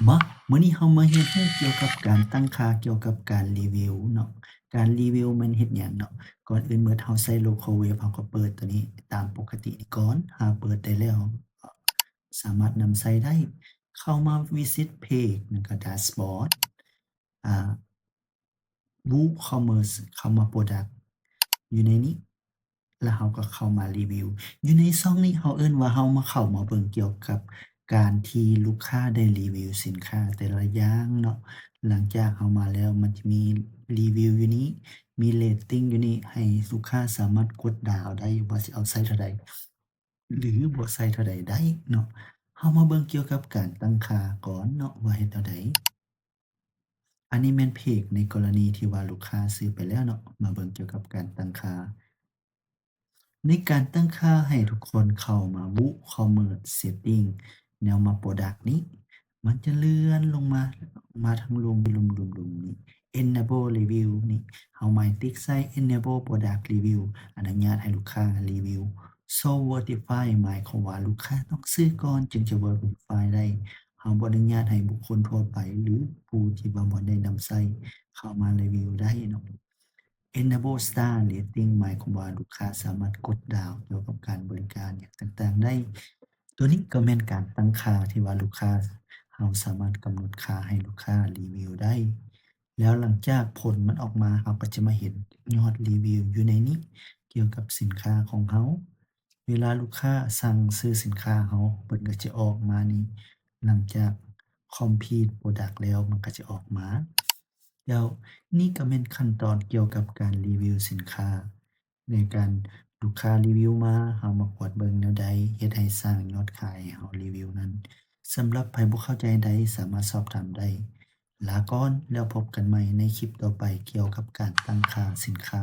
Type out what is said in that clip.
มามื้อนี้เรามาเรียนรู้เกี่ยวกับการตั้งค่าเกี่ยวกับการรีวิวเนาะการรีวิวมันเฮ็ดหยังเนาะก่อนอื่นเบิดเราใช้ local web เราก็เปิดตัวนี้ตามปกตินี่ก่อนหากเปิดได้แล้วก็สามารถนำใช้ได้เข้ามา visit page แล้วก็ dashboard อ่า WooCommerce เข้ามา product อยู่ในนี้แล้วเราก็เข้ามารีวิวอยู่ในช่องนี้เราเอิ้นว่าเรามาเข้ามาเบิ่งเกี่ยวกับการที่ลูกค้าได้รีวิวสินค้าแต่ละอย่างเนาะหลังจากเรามาแล้วมันจะมีรีวิวอยู่นี้มีเรตติงอยู่นี่ให้ลูกค้าสามารถกดดาวได้ว่าสิเอาไซซ์เท่าใดหรือบ่ไซซ์เท่าใดได้เนาะเรามาเบิ่งเกี่ยวกับการตั้งค่าก่อนเนาะว่าเฮ็ดแนวใด อันนี้แม่นเพกในกรณีที่ว่าลูกค้าซื้อไปแล้วเนาะมาเบิ่งเกี่ยวกับการตั้งค่าในการตั้งค่าให้ทุกคนเข้ามา WooCommerce Setting แนวมา Product นี้มันจะเลื่อนลงมาทางลุมๆๆนี้ Enable Review นี่เฮาหมายติ๊กใส่ Enable Product Review อนุญาตให้ลูกค้ารีวิว So Verify หมายความว่าลูกค้าต้องซื้อก่อนจึงจะ Verify ได้ เราบ่อนุญาตให้บุคคลทั่วไปหรือผู้ที่ว่าบ่ได้นำใช้เข้ามารีวิวได้เนาะ Enable Star Rating หมายความว่าลูกค้าสามารถกดดาวเกี่ยวกับการบริการหยังต่างๆได้ตัวนี้ก็แม่นการตั้งค่าที่ว่าลูกค้าเราสามารถกำหนดค่าให้ลูกค้ารีวิวได้แล้วหลังจากผลมันออกมาเราก็จะมาเห็นยอดรีวิวอยู่ในนี้เกี่ยวกับสินค้าของเราเวลาลูกค้าสั่งซื้อสินค้าเราเพิ่นก็จะออกมานี่ หลังจาก complete product แล้วมันก็จะออกมาแล้วนี่ก็แม่นขั้นตอนเกี่ยวกับการรีวิวสินค้าในการลูกค้ารีวิวมาเรามากวดเบิ่งแนวใดเฮ็ดให้สร้างยอดขายให้เรารีวิวนั้นสำหรับไผบ่เข้าใจใดสามารถสอบถามได้ลาก่อนแล้วพบกันใหม่ในคลิปต่อไปเกี่ยวกับการตั้งค่าสินค้า